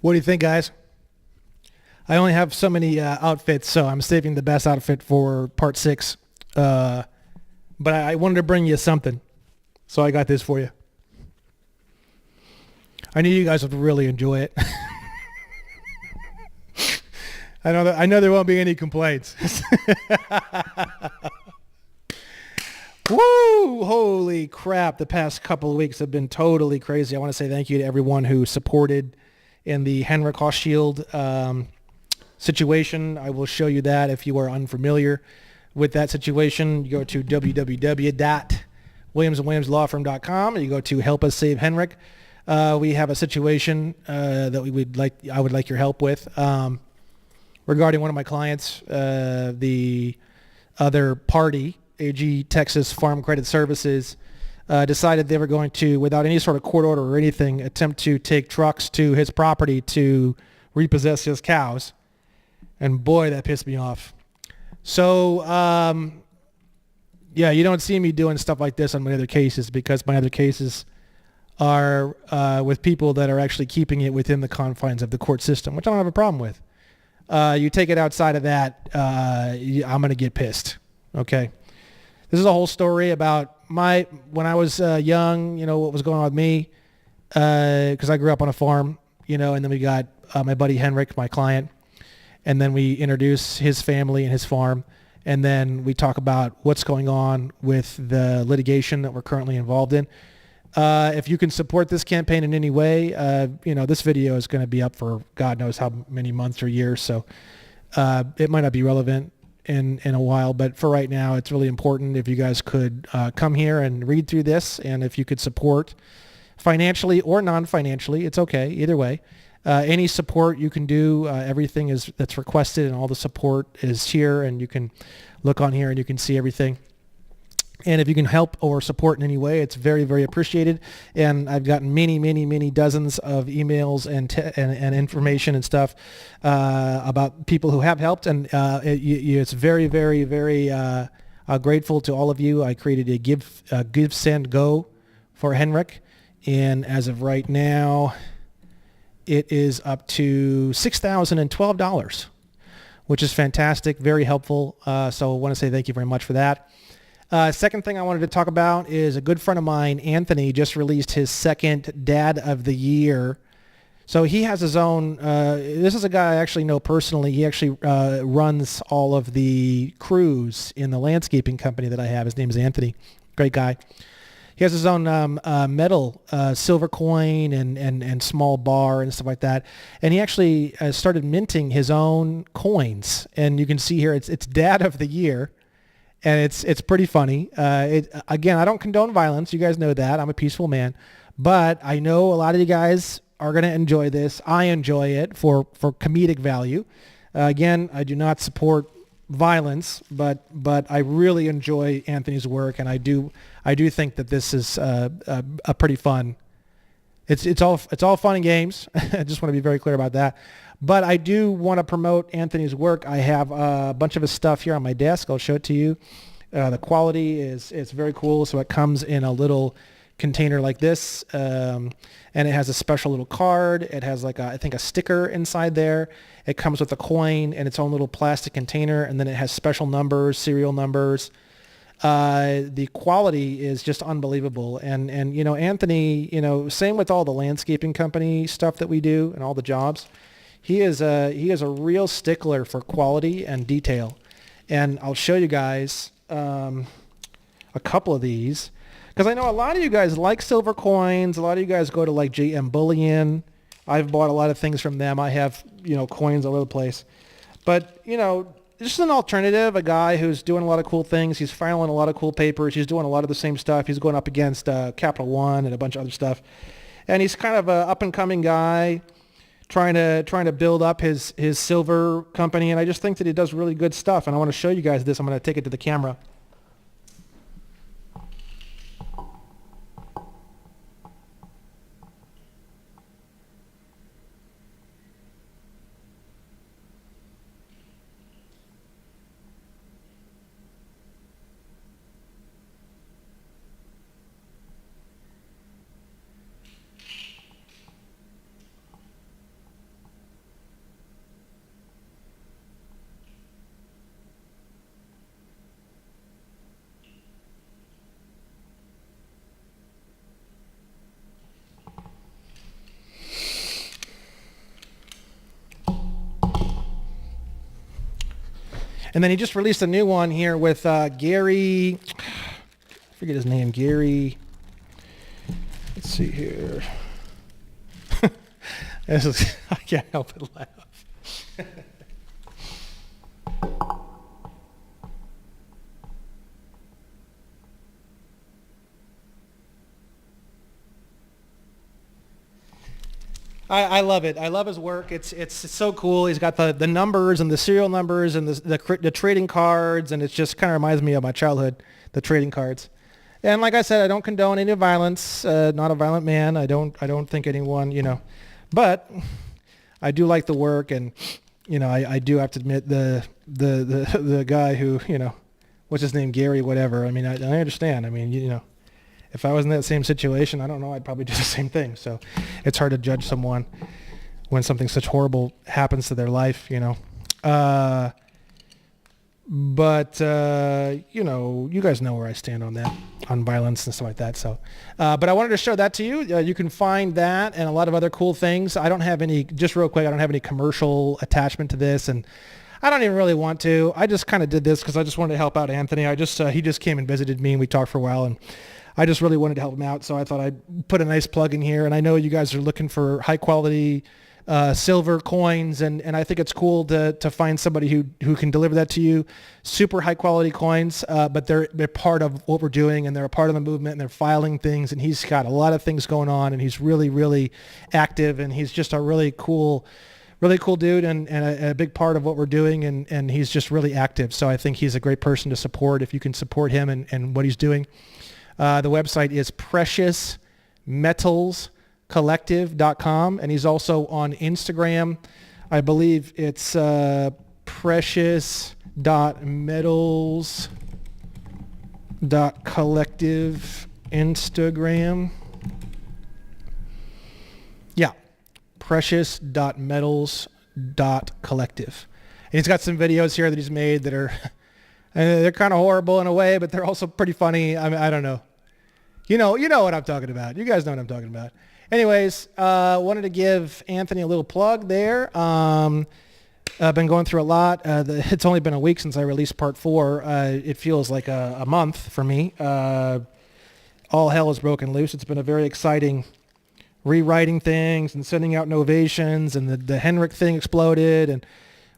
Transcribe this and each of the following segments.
What do you think, guys? I only have so many outfits, so I'm saving the best outfit for part 6. But I wanted to bring you something, so I got this for you. I knew you guys would really enjoy it. I know there won't be any complaints. Woo! Holy crap! The past couple of weeks have been totally crazy. I want to say thank you to everyone who supported in the Henrik Hochschild situation. I will show you that if you are unfamiliar with that situation. You go to www.williamsandwilliamslawfirm.com and you go to Help Us Save Henrik. We have a situation that I would like your help with regarding one of my clients, the other party. AG Texas Farm Credit Services decided they were going to, without any sort of court order or anything, attempt to take trucks to his property to repossess his cows. And boy, that pissed me off. So, yeah, you don't see me doing stuff like this on my other cases because my other cases are with people that are actually keeping it within the confines of the court system, which I don't have a problem with. You take it outside of that, I'm going to get pissed. Okay. This is a whole story about when I was young, what was going on with me, because I grew up on a farm, and then we got my buddy Henrik, my client, and then we introduce his family and his farm, and then we talk about what's going on with the litigation that we're currently involved in. If you can support this campaign in any way, this video is going to be up for God knows how many months or years, so it might not be relevant in a while, but for right now, it's really important if you guys could come here and read through this, and if you could support financially or non-financially, it's okay, either way. Any support you can do, everything that's requested, and all the support is here, and you can look on here and you can see everything. And if you can help or support in any way, it's very, very appreciated. And I've gotten many, many, many dozens of emails and information and stuff about people who have helped. And it's very, very, very grateful to all of you. I created a Give, Send, Go for Henrik. And as of right now, it is up to $6,012, which is fantastic, very helpful. So I want to say thank you very much for that. Second thing I wanted to talk about is a good friend of mine, Anthony, just released his second Dad of the Year. So he has his own, this is a guy I actually know personally. He actually runs all of the crews in the landscaping company that I have. His name is Anthony. Great guy. He has his own metal silver coin and small bar and stuff like that. And he actually started minting his own coins. And you can see here, it's Dad of the Year. And it's pretty funny. Again, I don't condone violence. You guys know that. I'm a peaceful man. But I know a lot of you guys are going to enjoy this. I enjoy it for comedic value. Again, I do not support violence, but I really enjoy Anthony's work, and I do think that this is a pretty fun. It's all fun and games. I just want to be very clear about that. But I do want to promote Anthony's work. I have a bunch of his stuff here on my desk. I'll show it to you. The quality is very cool. So it comes in a little container like this, and it has a special little card. It has I think a sticker inside there. It comes with a coin and its own little plastic container, and then it has special numbers, serial numbers. The quality is just unbelievable. And Anthony, same with all the landscaping company stuff that we do and all the jobs. He is a real stickler for quality and detail. And I'll show you guys a couple of these, because I know a lot of you guys like silver coins. A lot of you guys go to JM Bullion. I've bought a lot of things from them. I have, coins all over the place. But, just an alternative, a guy who's doing a lot of cool things. He's filing a lot of cool papers. He's doing a lot of the same stuff. He's going up against Capital One and a bunch of other stuff. And he's kind of an up-and-coming guy, trying to build up his silver company, and I just think that he does really good stuff, and I want to show you guys this. I'm going to take it to the camera. And then he just released a new one here with Gary, I forget his name, Gary. Let's see here. I can't help but laugh. I love it. I love his work. It's so cool. He's got the numbers and the serial numbers and the trading cards, and it just kind of reminds me of my childhood, the trading cards. And like I said, I don't condone any violence. Not a violent man. I don't think anyone, but I do like the work, and I do have to admit the guy who, what's his name, Gary, whatever. I mean, I understand. I mean, if I was in that same situation, I don't know, I'd probably do the same thing. So it's hard to judge someone when something such horrible happens to their life, But, you guys know where I stand on that, on violence and stuff like that. So, but I wanted to show that to you. You can find that and a lot of other cool things. I don't have any, just real quick, I don't have any commercial attachment to this. And I don't even really want to. I just kind of did this because I just wanted to help out Anthony. He just came and visited me and we talked for a while, and I just really wanted to help him out. So I thought I'd put a nice plug in here. And I know you guys are looking for high quality silver coins, and I think it's cool to find somebody who can deliver that to you. Super high quality coins, but they're part of what we're doing, and they're a part of the movement, and they're filing things, and he's got a lot of things going on, and he's really, really active, and he's just a really cool dude, and a big part of what we're doing, and he's just really active. So I think he's a great person to support if you can support him and what he's doing. The website is preciousmetalscollective.com, and he's also on Instagram. I believe it's precious.metals.collective Instagram. Yeah, precious.metals.collective. And he's got some videos here that he's made that are they're kind of horrible in a way, but they're also pretty funny. I mean, I don't know. You know what I'm talking about. You guys know what I'm talking about. Anyways, wanted to give Anthony a little plug there. I've been going through a lot. It's only been a week since I released part 4. It feels like a month for me. All hell has broken loose. It's been a very exciting rewriting things and sending out novations, and the Henrik thing exploded, and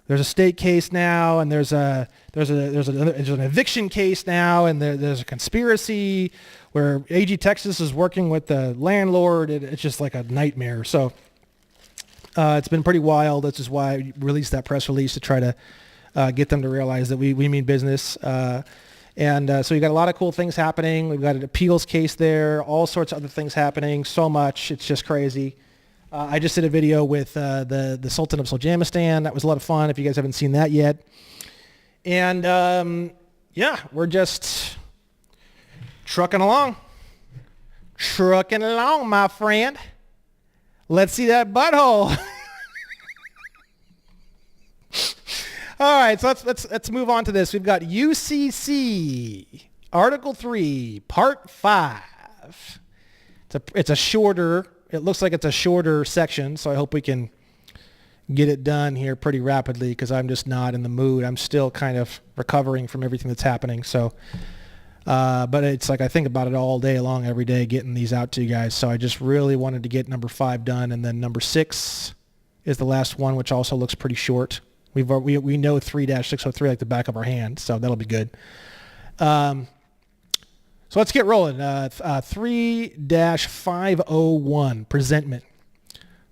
there's a state case now, and there's an eviction case now, and there's a conspiracy where AG Texas is working with the landlord. It's just like a nightmare. So it's been pretty wild. That's just why I released that press release, to try to get them to realize that we mean business. So we got a lot of cool things happening. We've got an appeals case there, all sorts of other things happening, so much. It's just crazy. I just did a video with the Sultan of Soljamistan. That was a lot of fun if you guys haven't seen that yet. And we're just trucking along, my friend. Let's see that butthole. All right, so let's move on to this. We've got UCC Article 3, Part 5. It's a shorter. It looks like it's a shorter section, so I hope we can get it done here pretty rapidly, because I'm just not in the mood. I'm still kind of recovering from everything that's happening. So, but it's like I think about it all day long, every day, getting these out to you guys. So I just really wanted to get number 5 done, and then number 6 is the last one, which also looks pretty short. We know 3-603 like the back of our hand, so that'll be good. So let's get rolling. 3-501, presentment.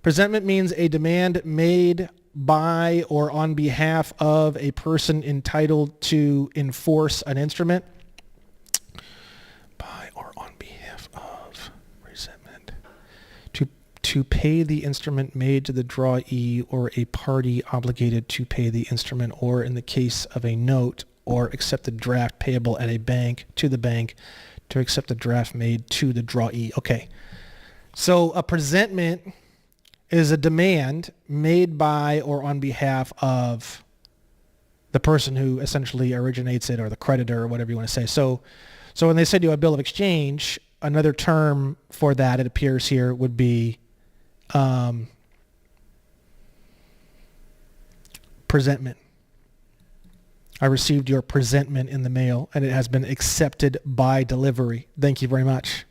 Presentment means a demand made by or on behalf of a person entitled to enforce an instrument. By or on behalf of presentment. To pay the instrument made to the drawee or a party obligated to pay the instrument, or in the case of a note or accepted draft payable at a bank, to the bank, to accept a draft made to the drawee. Okay. So a presentment is a demand made by or on behalf of the person who essentially originates it, or the creditor, or whatever you want to say. So when they send you a bill of exchange, another term for that, it appears here, would be presentment. I received your presentment in the mail, and it has been accepted by delivery. Thank you very much.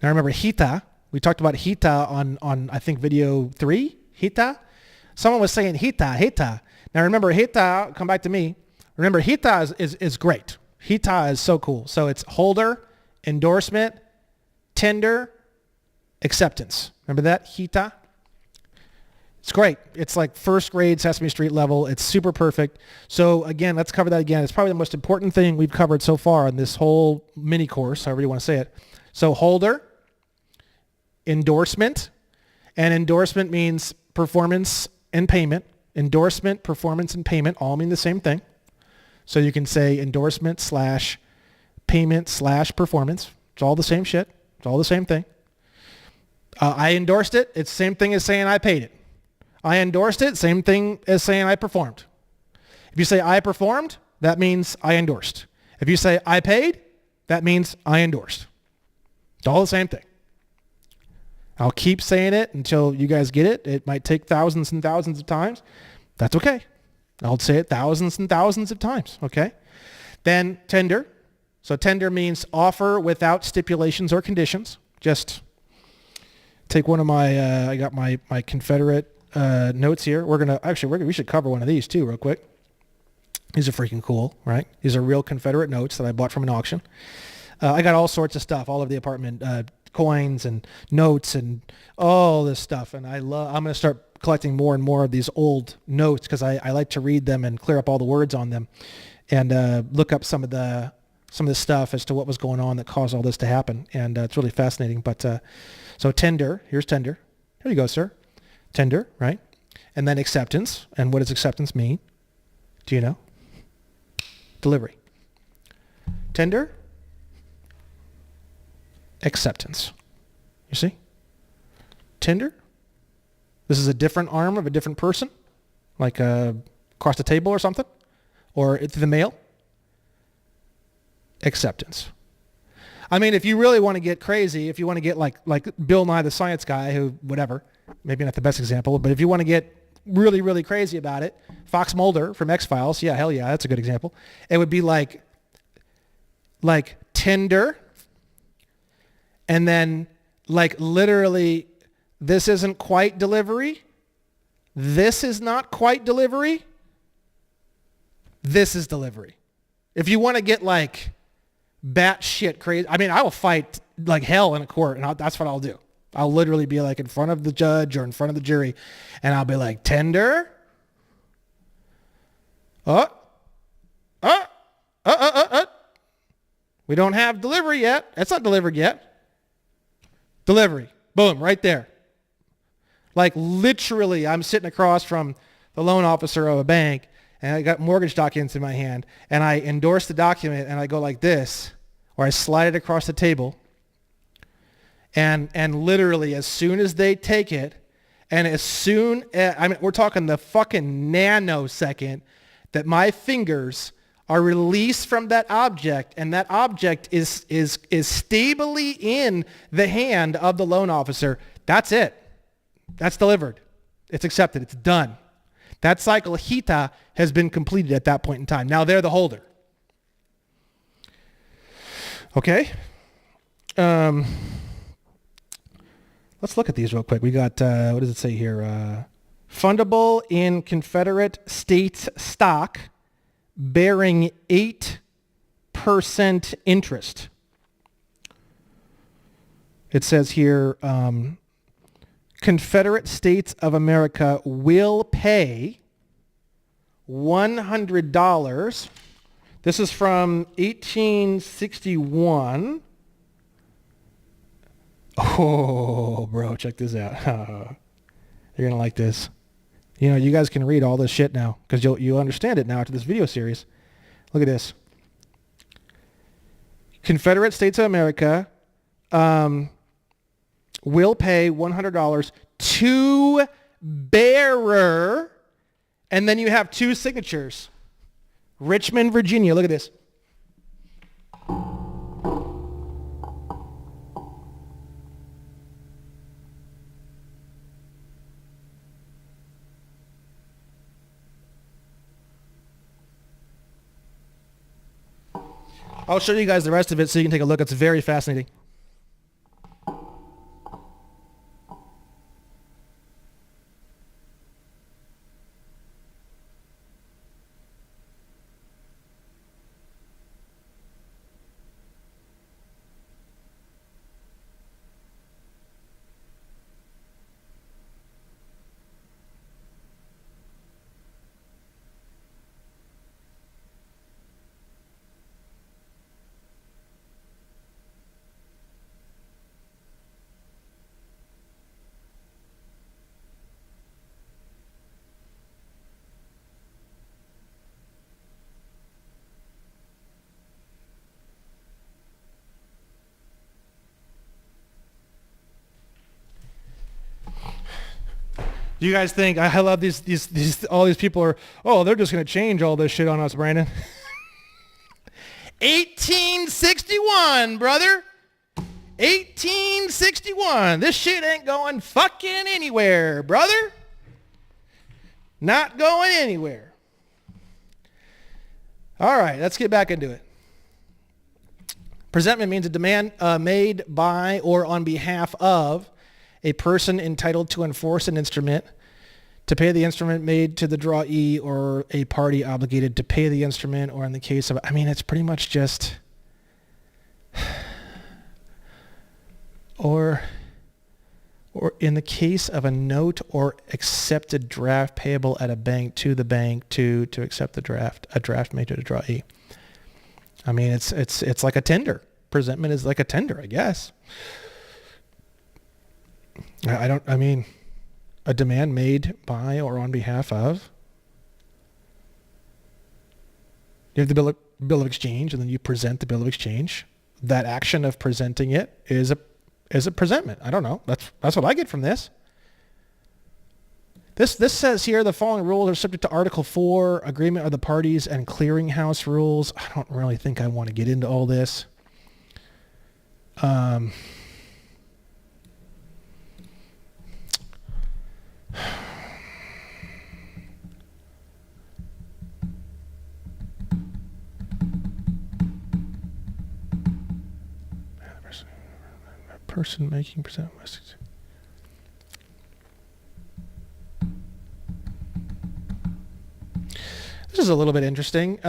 Now remember Hita. We talked about Hita on I think video 3. Hita. Someone was saying Hita. Now remember Hita. Come back to me. Remember Hita is great. Hita is so cool. So it's holder, endorsement, tender, acceptance. Remember that Hita? It's great. It's like first grade Sesame Street level. It's super perfect. So again, let's cover that again. It's probably the most important thing we've covered so far in this whole mini course, however you want to say it. So holder, endorsement, and endorsement means performance and payment. Endorsement, performance, and payment all mean the same thing. So you can say endorsement / payment / performance. It's all the same shit. It's all the same thing. I endorsed it. It's the same thing as saying I paid it. I endorsed it, same thing as saying I performed. If you say I performed, that means I endorsed. If you say I paid, that means I endorsed. It's all the same thing. I'll keep saying it until you guys get it. It might take thousands and thousands of times. That's okay. I'll say it thousands and thousands of times, okay? Then tender. So tender means offer without stipulations or conditions. Just take one of my, I got my Confederate notes here. We should cover one of these too real quick. These are freaking cool, right? These are real Confederate notes that I bought from an auction. I got all sorts of stuff all over the apartment, coins and notes and all this stuff. And I'm going to start collecting more and more of these old notes because I like to read them and clear up all the words on them and look up some of the stuff as to what was going on that caused all this to happen. And it's really fascinating. But so tender, here's tender. Here you go, sir. Tender, right? And then acceptance. And what does acceptance mean? Do you know? Delivery. Tender. Acceptance. You see? Tender. This is a different arm of a different person, like across the table or something, or through the mail. Acceptance. I mean, if you really want to get crazy, if you want to get like Bill Nye the Science Guy, who whatever, maybe not the best example, but if you want to get really, really crazy about it, Fox Mulder from X-Files, yeah, hell yeah, that's a good example. It would be like tender, and then like literally, this isn't quite delivery. This is not quite delivery. This is delivery. If you want to get like batshit crazy, I mean, I will fight like hell in a court, and that's what I'll do. I'll literally be like in front of the judge or in front of the jury, and I'll be like, tender. We don't have delivery yet. It's not delivered yet. Delivery. Boom, right there. Like literally, I'm sitting across from the loan officer of a bank, and I got mortgage documents in my hand, and I endorse the document, and I go like this, or I slide it across the table, and literally as soon as they take it, and as soon as, I mean, we're talking the fucking nanosecond that my fingers are released from that object, and that object is stably in the hand of the loan officer, that's it. That's delivered. It's accepted. It's done. That cycle, Hita, has been completed at that point in time. Now they're the holder. Okay? Let's look at these real quick. We got, what does it say here? Fundable in Confederate States stock bearing 8% interest. It says here, Confederate States of America will pay $100. This is from 1861. Oh, bro, check this out. You're going to like this. You know, you guys can read all this shit now because you'll understand it now after this video series. Look at this. Confederate States of America will pay $100 to bearer, and then you have two signatures. Richmond, Virginia. Look at this. I'll show you guys the rest of it so you can take a look. It's very fascinating. Do you guys think, I love these all these people are, oh, they're just going to change all this shit on us, Brandon. 1861, brother. 1861. This shit ain't going fucking anywhere, brother. Not going anywhere. All right, let's get back into it. Presentment means a demand made by or on behalf of a person entitled to enforce an instrument, to pay the instrument made to the drawee, or a party obligated to pay the instrument, or in the case of, I mean, it's pretty much just, or in the case of a note or accepted draft payable at a bank to the bank to accept a draft made to the drawee. I mean, it's like a tender. Presentment is like a tender, I guess. I mean, a demand made by or on behalf of. You have the bill of exchange, and then you present the bill of exchange. That action of presenting it is a presentment. I don't know. That's what I get from this. This says here, the following rules are subject to Article 4, agreement of the parties and clearinghouse rules. I don't really think I want to get into all this. Person making present message. This is a little bit interesting.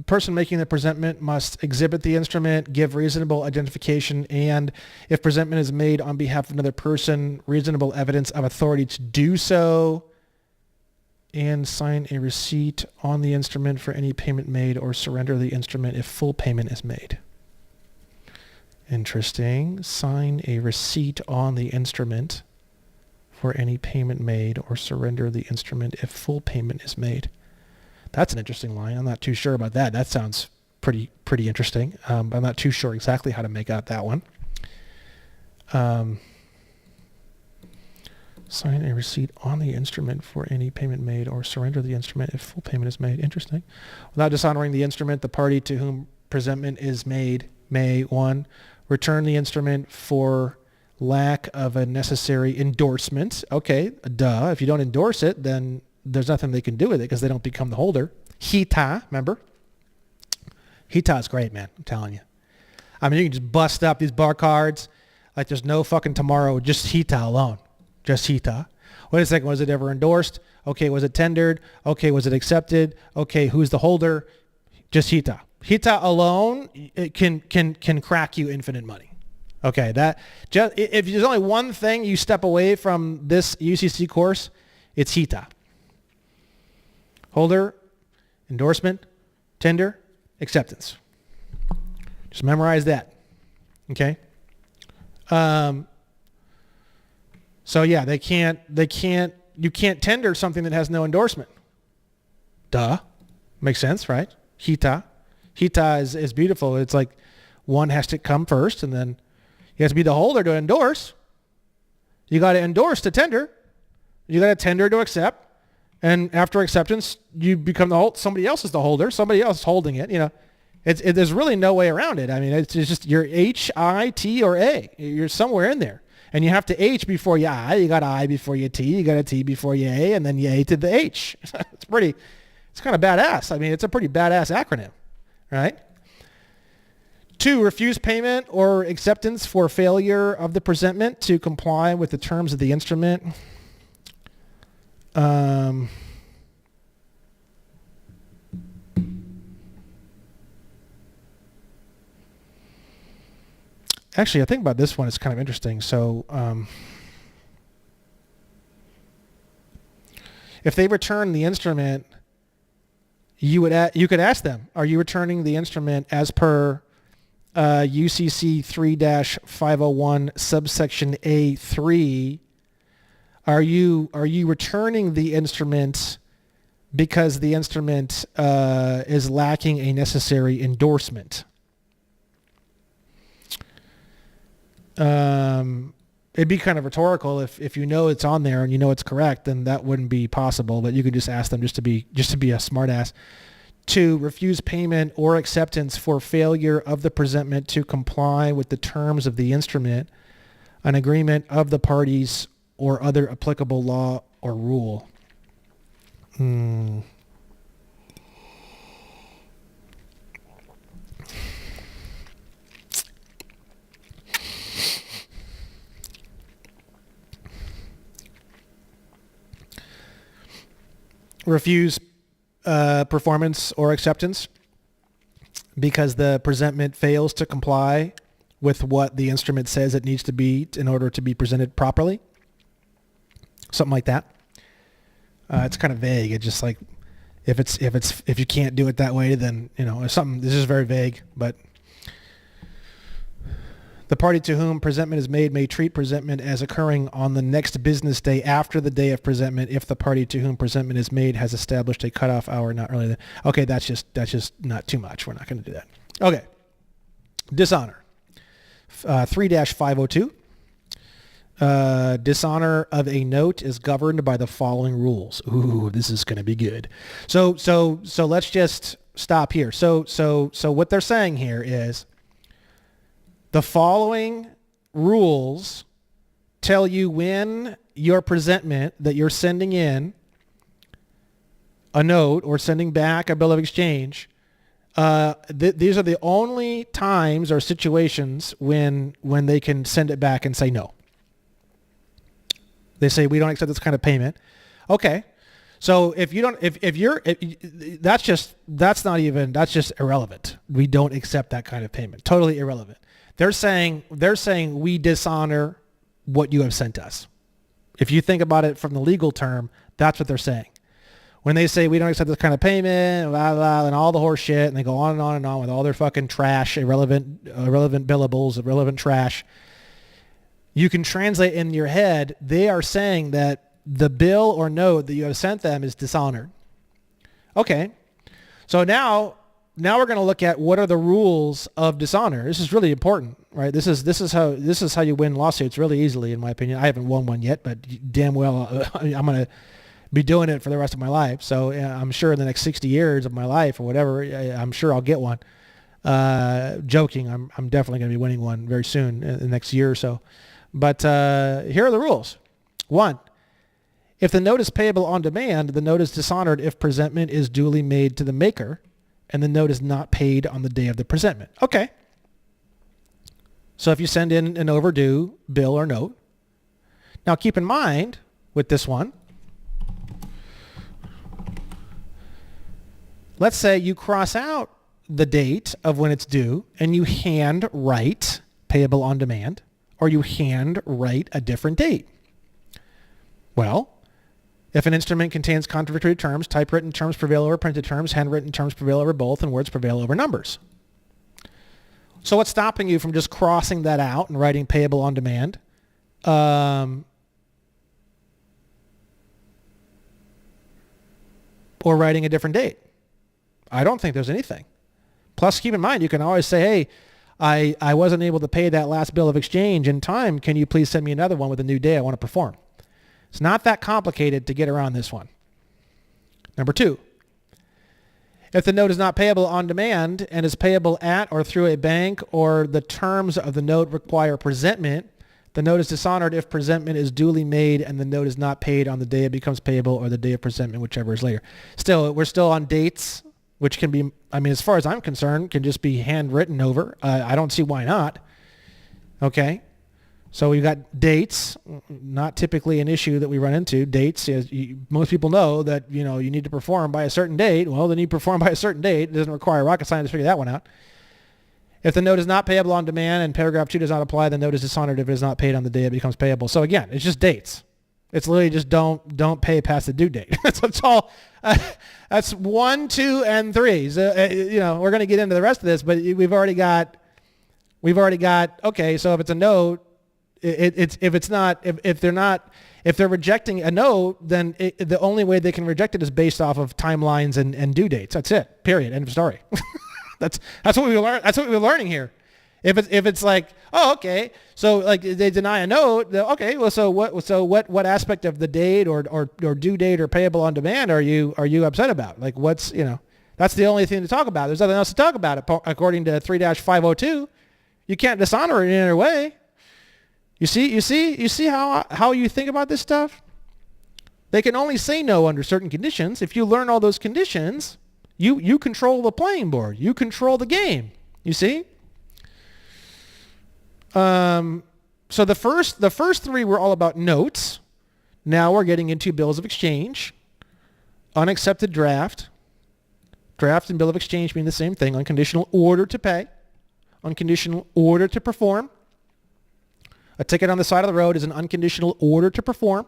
Person making the presentment must exhibit the instrument, give reasonable identification, and if presentment is made on behalf of another person, reasonable evidence of authority to do so, and sign a receipt on the instrument for any payment made, or surrender the instrument if full payment is made. Interesting. Sign a receipt on the instrument for any payment made, or surrender the instrument if full payment is made. That's an interesting line. I'm not too sure about that. That sounds pretty interesting. I'm not too sure exactly how to make out that one. Sign a receipt on the instrument for any payment made, or surrender the instrument if full payment is made. Interesting. Without dishonoring the instrument, the party to whom presentment is made may, 1, return the instrument for lack of a necessary endorsement. Okay, duh. If you don't endorse it, then there's nothing they can do with it because they don't become the holder. Hita, remember? Hita is great, man. I'm telling you. I mean, you can just bust up these bar cards like there's no fucking tomorrow. Just Hita alone. Just Hita. Wait a second. Was it ever endorsed? Okay. Was it tendered? Okay. Was it accepted? Okay. Who's the holder? Just Hita. Hita alone, it can crack you infinite money. Okay. That just, if there's only one thing you step away from this UCC course, it's Hita. Holder, endorsement, tender, acceptance. Just memorize that. Okay. So yeah, you can't tender something that has no endorsement. Duh. Makes sense, right? Hita is beautiful. It's like one has to come first, and then you have to be the holder to endorse. You got to endorse to tender. You got to tender to accept. And after acceptance, you become the holder. Somebody else is the holder. Somebody else is holding it. You know, there's really no way around it. I mean, it's just you're H, I, T, or A. You're somewhere in there. And you have to H before you I. You got I before you T. You got a T before you A. And then you A to the H. It's kind of badass. I mean, it's a pretty badass acronym, right? 2, refuse payment or acceptance for failure of the presentment to comply with the terms of the instrument. Actually, I think about this one. It's kind of interesting. So if they return the instrument, you could ask them, are you returning the instrument as per UCC 3-501 subsection A3? Are you returning the instrument because the instrument is lacking a necessary endorsement? It'd be kind of rhetorical if you know it's on there and you know it's correct, then that wouldn't be possible. But you could just ask them just to be a smartass. 2, refuse payment or acceptance for failure of the presentment to comply with the terms of the instrument, an agreement of the parties, or other applicable law or rule. Refuse performance or acceptance because the presentment fails to comply with what the instrument says it needs to be in order to be presented properly. Something like that. It's kind of vague. It's just like if you can't do it that way, then it's something. This is very vague, but the party to whom presentment is made may treat presentment as occurring on the next business day after the day of presentment if the party to whom presentment is made has established a cutoff hour not earlier than... Okay, that's just not too much. We're not going to do that. Okay. Dishonor. 3-502. Dishonor of a note is governed by the following rules. Ooh, this is going to be good. So let's just stop here. So what they're saying here is the following rules tell you when your presentment that you're sending in a note or sending back a bill of exchange. These are the only times or situations when they can send it back and say no. They say we don't accept this kind of payment. Okay. So if you don't, that's just irrelevant. We don't accept that kind of payment. Totally irrelevant. They're saying we dishonor what you have sent us. If you think about it from the legal term, that's what they're saying. When they say we don't accept this kind of payment, blah, blah, and all the horse shit, and they go on and on and on with all their fucking trash, irrelevant billables, irrelevant trash, you can translate in your head, they are saying that the bill or note that you have sent them is dishonored. Okay. So now we're going to look at what are the rules of dishonor. This is really important, right? This is how you win lawsuits really easily, in my opinion. I haven't won one yet, but damn well I'm going to be doing it for the rest of my life. So I'm sure in the next 60 years of my life or whatever, I'm sure I'll get one. Joking, I'm definitely going to be winning one very soon in the next year or so. But here are the rules. 1, if the note is payable on demand, the note is dishonored if presentment is duly made to the maker and the note is not paid on the day of the presentment. Okay. So if you send in an overdue bill or note, now keep in mind with this one, let's say you cross out the date of when it's due and you hand write payable on demand, or you hand write a different date. Well, if an instrument contains contradictory terms, typewritten terms prevail over printed terms, handwritten terms prevail over both, and words prevail over numbers. So what's stopping you from just crossing that out and writing payable on demand? Or writing a different date? I don't think there's anything. Plus, keep in mind, you can always say, hey, I wasn't able to pay that last bill of exchange in time. Can you please send me another one with a new day I want to perform? It's not that complicated to get around this one. Number 2, if the note is not payable on demand and is payable at or through a bank or the terms of the note require presentment, the note is dishonored if presentment is duly made and the note is not paid on the day it becomes payable or the day of presentment, whichever is later. Still, we're still on dates. which can be, I mean, as far as I'm concerned, can just be handwritten over. I don't see why not. Okay. So we've got dates, not typically an issue that we run into. Dates, most people know that, you need to perform by a certain date. Well, then you perform by a certain date. It doesn't require rocket science to figure that one out. If the note is not payable on demand and paragraph 2 does not apply, the note is dishonored if it is not paid on the day it becomes payable. So again, it's just dates. It's literally just don't pay past the due date. That's all. That's 1, 2, and 3. So, we're going to get into the rest of this, but we've already got. Okay, so if it's a note, if they're rejecting a note, then the only way they can reject it is based off of timelines and due dates. That's it. Period. End of story. That's what we learn. That's what we're learning here. If it's like, oh, okay, so like they deny a note, okay, well, so what aspect of the date or due date or payable on demand are you upset about? Like that's the only thing to talk about. There's nothing else to talk about according to 3-502. You can't dishonor it in any way. You see how you think about this stuff? They can only say no under certain conditions. If you learn all those conditions, you control the playing board. You control the game. You see? So the first 3 were all about notes. Now we're getting into bills of exchange, unaccepted draft. Draft and bill of exchange mean the same thing. Unconditional order to pay, unconditional order to perform. A ticket on the side of the road is an unconditional order to perform.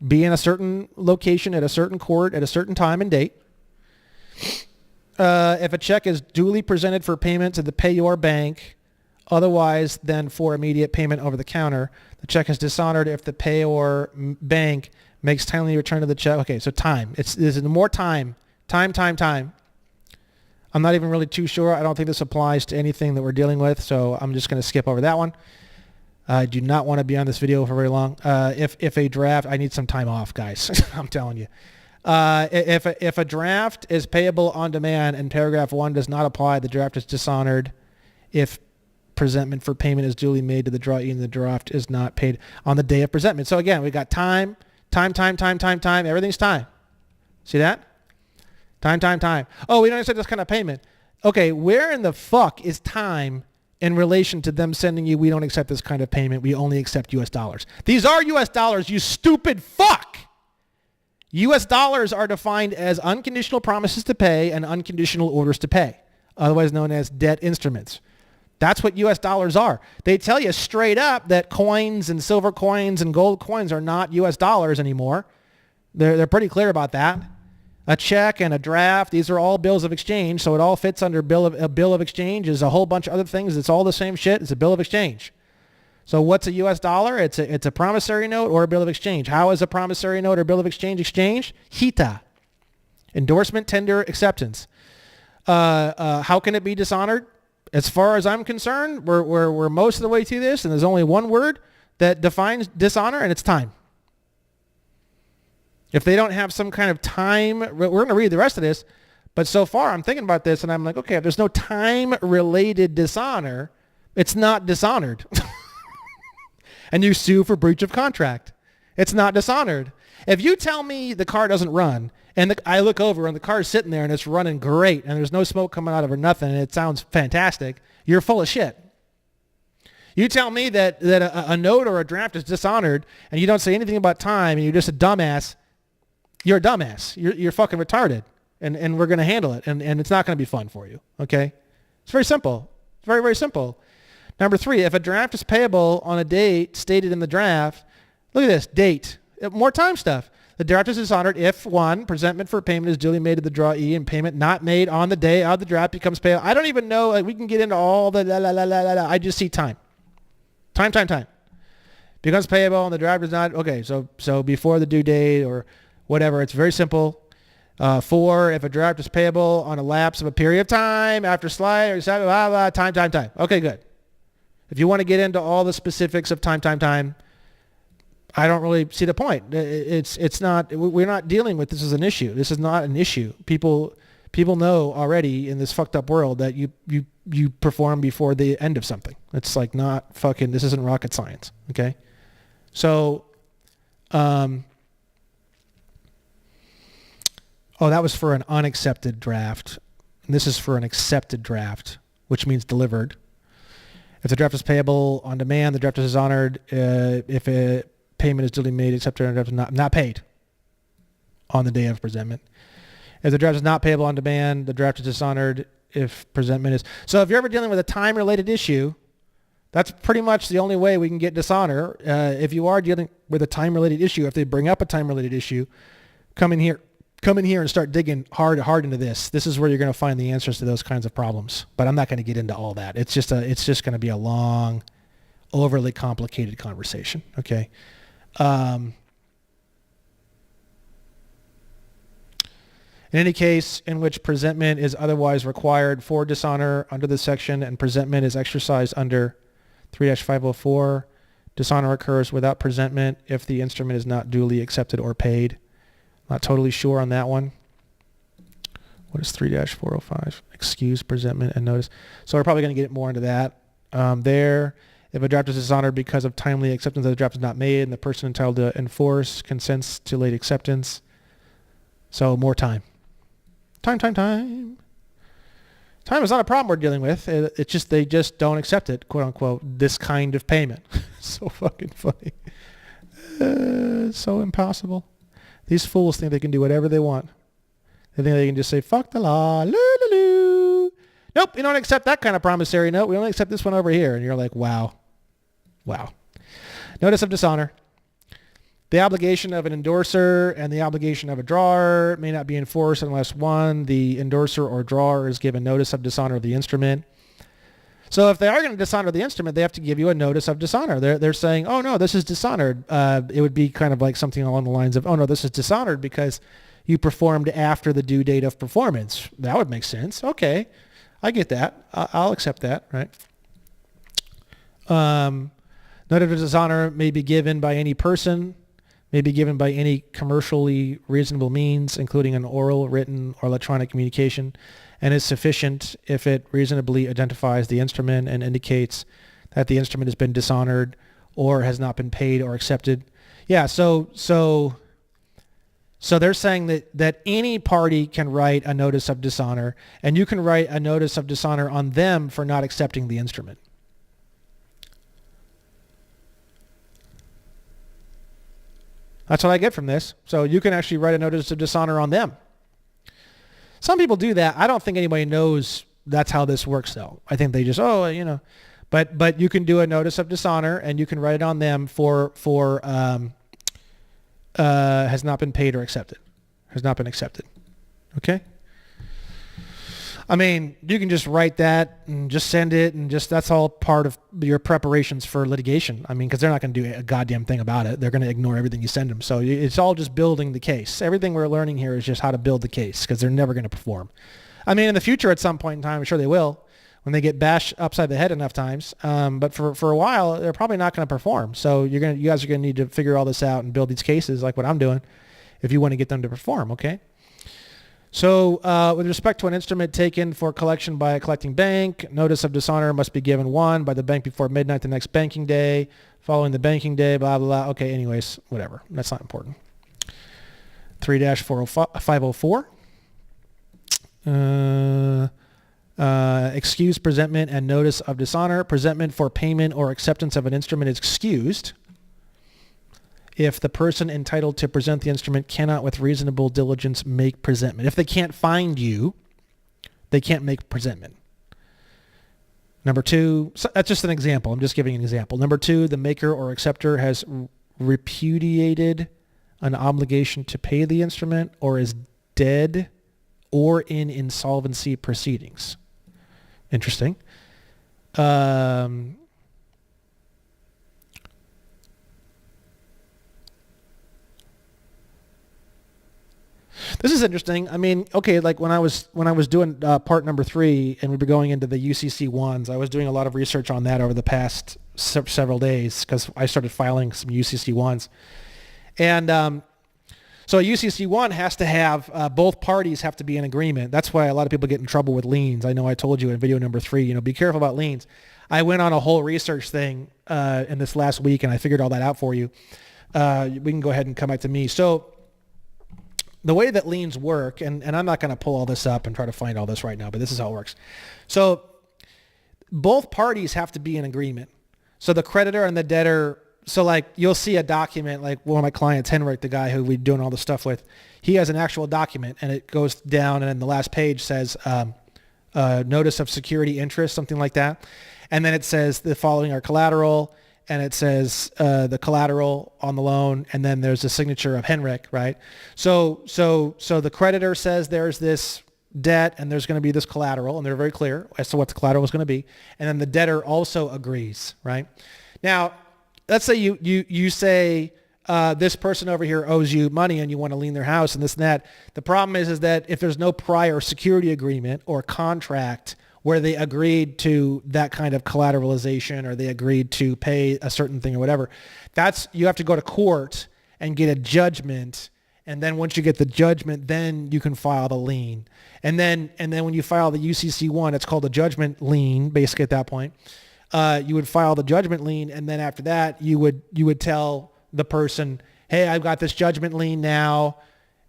Be in a certain location at a certain court at a certain time and date. If a check is duly presented for payment to the payor bank, otherwise than for immediate payment over the counter, the check is dishonored if the payor bank makes timely return of the check. Okay, so time. There's more time. Time. I'm not even really too sure. I don't think this applies to anything that we're dealing with, so I'm just going to skip over that one. I do not want to be on this video for very long. If a draft, I need some time off, guys. I'm telling you. If a draft is payable on demand and paragraph 1 does not apply, the draft is dishonored if presentment for payment is duly made to the drawee and the draft is not paid on the day of presentment. So again, we got time. Everything's time. See that? Time. Oh, we don't accept this kind of payment. Okay, where in the fuck is time in relation to them sending you, we don't accept this kind of payment, we only accept U.S. dollars? These are U.S. dollars, you stupid fuck! U.S. dollars are defined as unconditional promises to pay and unconditional orders to pay, otherwise known as debt instruments. That's what U.S. dollars are. They tell you straight up that coins and silver coins and gold coins are not U.S. dollars anymore. They're pretty clear about that. A check and a draft, these are all bills of exchange, so it all fits under a bill of exchange. There's a whole bunch of other things. It's all the same shit. It's a bill of exchange. So what's a U.S. dollar? It's a promissory note or a bill of exchange. How is a promissory note or bill of exchange exchanged? HITA, endorsement, tender, acceptance. How can it be dishonored? As far as I'm concerned, we're most of the way through this, and there's only one word that defines dishonor, and it's time. If they don't have some kind of time, we're going to read the rest of this, but so far I'm thinking about this and I'm like, okay, if there's no time-related dishonor, it's not dishonored. And you sue for breach of contract. It's not dishonored. If you tell me the car doesn't run and I look over and the car's sitting there and it's running great and there's no smoke coming out of it or nothing and it sounds fantastic, you're full of shit. You tell me that a note or a draft is dishonored and you don't say anything about time and you're just a dumbass, you're a dumbass. You're fucking retarded. And we're going to handle it. And it's not going to be fun for you. Okay? It's very simple. It's very, very simple. Number 3, if a draft is payable on a date stated in the draft, look at this, date. More time stuff. The draft is dishonored if, 1, presentment for payment is duly made to the drawee and payment not made on the day of the draft becomes payable. I don't even know. Like, we can get into all the la. I just see time. Time. Becomes payable and the draft is not. Okay, so before the due date or whatever. It's very simple. 4, if a draft is payable on a lapse of a period of time after slide or time. Okay, good. If you want to get into all the specifics of time, I don't really see the point. It's not. We're not dealing with this as an issue. This is not an issue. People know already in this fucked up world that you perform before the end of something. It's like not fucking. This isn't rocket science. Okay, so. Oh, that was for an unaccepted draft. And this is for an accepted draft, which means delivered. If the draft is payable on demand, the draft is dishonored. If a payment is duly made, accepted, and the draft is not paid on the day of presentment. If the draft is not payable on demand, the draft is dishonored if presentment is... So if you're ever dealing with a time-related issue, that's pretty much the only way we can get dishonor. If you are dealing with a time-related issue, if they bring up a time-related issue, come in here and start digging hard into this. This is where you're going to find the answers to those kinds of problems. But I'm not going to get into all that. It's just going to be a long, overly complicated conversation. Okay. In any case in which presentment is otherwise required for dishonor under this section and presentment is exercised under 3-504, dishonor occurs without presentment if the instrument is not duly accepted or paid. Not totally sure on that one. What is 3-405? Excuse, presentment, and notice. So we're probably going to get more into that. If a draft is dishonored because of timely acceptance of the draft is not made and the person entitled to enforce consents to late acceptance. So more time. Time. Time is not a problem we're dealing with. It's just they just don't accept it, quote unquote, this kind of payment. So fucking funny. So impossible. These fools think they can do whatever they want. They think they can just say, fuck the law. Loo. Nope, we don't accept that kind of promissory note. We only accept this one over here. And you're like, wow. Notice of dishonor. The obligation of an endorser and the obligation of a drawer may not be enforced unless, one, the endorser or drawer is given notice of dishonor of the instrument. So if they are going to dishonor the instrument, they have to give you a notice of dishonor. They're saying, oh, no, this is dishonored. It would be kind of like something along the lines of, oh, no, this is dishonored because you performed after the due date of performance. That would make sense. Okay, I get that. I'll accept that, right? Notice of dishonor may be given by any person, may be given by any commercially reasonable means, including an oral, written, or electronic communication, and is sufficient if it reasonably identifies the instrument and indicates that the instrument has been dishonored or has not been paid or accepted. Yeah, so they're saying that any party can write a notice of dishonor, and you can write a notice of dishonor on them for not accepting the instrument. That's what I get from this. So you can actually write a notice of dishonor on them. Some people do that. I don't think anybody knows that's how this works, though. I think they just, but you can do a notice of dishonor and you can write it on them for has not been paid or accepted, has not been accepted. Okay. I mean, you can just write that and just send it and just, that's all part of your preparations for litigation. I mean, because they're not going to do a goddamn thing about it. They're going to ignore everything you send them. So it's all just building the case. Everything we're learning here is just how to build the case because they're never going to perform. I mean, in the future at some point in time, I'm sure they will when they get bashed upside the head enough times. But for a while, they're probably not going to perform. So you guys are going to need to figure all this out and build these cases like what I'm doing if you want to get them to perform, okay? So with respect to an instrument taken for collection by a collecting bank, notice of dishonor must be given, one, by the bank before midnight the next banking day, following the banking day, blah, blah, blah. Okay, anyways, whatever. That's not important. 3-504. Excuse presentment and notice of dishonor. Presentment for payment or acceptance of an instrument is excused if the person entitled to present the instrument cannot with reasonable diligence make presentment. If they can't find you, they can't make presentment. Number two, so that's just an example. I'm just giving an example. Number two, the maker or acceptor has repudiated an obligation to pay the instrument or is dead or in insolvency proceedings. Interesting. This is interesting. I mean, okay, like when I was doing part number 3 and we were going into the UCC ones, I was doing a lot of research on that over the past several days because I started filing some UCC ones. And so a UCC one has to have, both parties have to be in agreement. That's why a lot of people get in trouble with liens. I know I told you in video number 3, be careful about liens. I went on a whole research thing in this last week and I figured all that out for you. We can go ahead and come back to me. So the way that liens work, and I'm not going to pull all this up and try to find all this right now, but this is how it works. So both parties have to be in agreement. So the creditor and the debtor, so like you'll see a document, like one of my clients, Henrik, the guy who we're doing all this stuff with, he has an actual document and it goes down and then the last page says notice of security interest, something like that. And then it says the following are collateral, and it says the collateral on the loan, and then there's a signature of Henrik, right? So the creditor says there's this debt and there's going to be this collateral, and they're very clear as to what the collateral is going to be. And then the debtor also agrees, right? Now, let's say you say this person over here owes you money and you want to lien their house and this and that. The problem is that if there's no prior security agreement or contract where they agreed to that kind of collateralization or they agreed to pay a certain thing or whatever, you have to go to court and get a judgment. And then once you get the judgment, then you can file the lien. And then when you file the UCC1, it's called a judgment lien, basically at that point. You would file the judgment lien, and then after that, you would tell the person, hey, I've got this judgment lien now.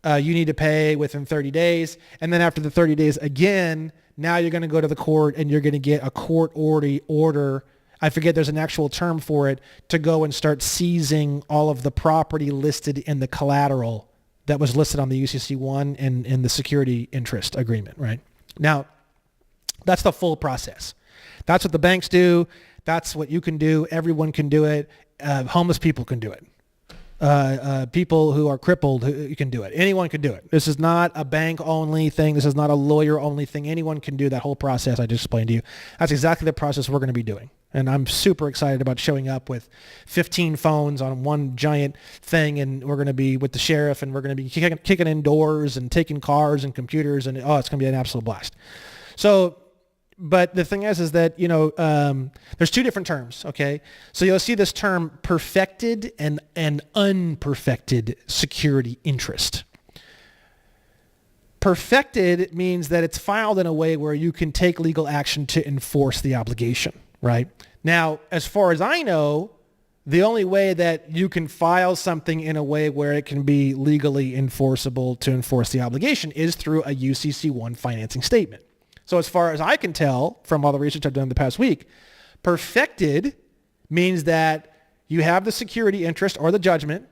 You need to pay within 30 days. And then after the 30 days again, now you're going to go to the court and you're going to get a court order. I forget, there's an actual term for it, to go and start seizing all of the property listed in the collateral that was listed on the UCC1 and in the security interest agreement, right? Now, that's the full process. That's what the banks do. That's what you can do. Everyone can do it. Homeless people can do it. People who are crippled, you can do it. Anyone can do it. This is not a bank-only thing. This is not a lawyer-only thing. Anyone can do that whole process I just explained to you. That's exactly the process we're going to be doing. And I'm super excited about showing up with 15 phones on one giant thing, and we're going to be with the sheriff, and we're going to be kicking in doors and taking cars and computers, and it's going to be an absolute blast. So, but the thing is that, there's two different terms, okay? So you'll see this term perfected and unperfected security interest. Perfected means that it's filed in a way where you can take legal action to enforce the obligation, right? Now, as far as I know, the only way that you can file something in a way where it can be legally enforceable to enforce the obligation is through a UCC1 financing statement. So as far as I can tell from all the research I've done the past week, perfected means that you have the security interest or the judgment.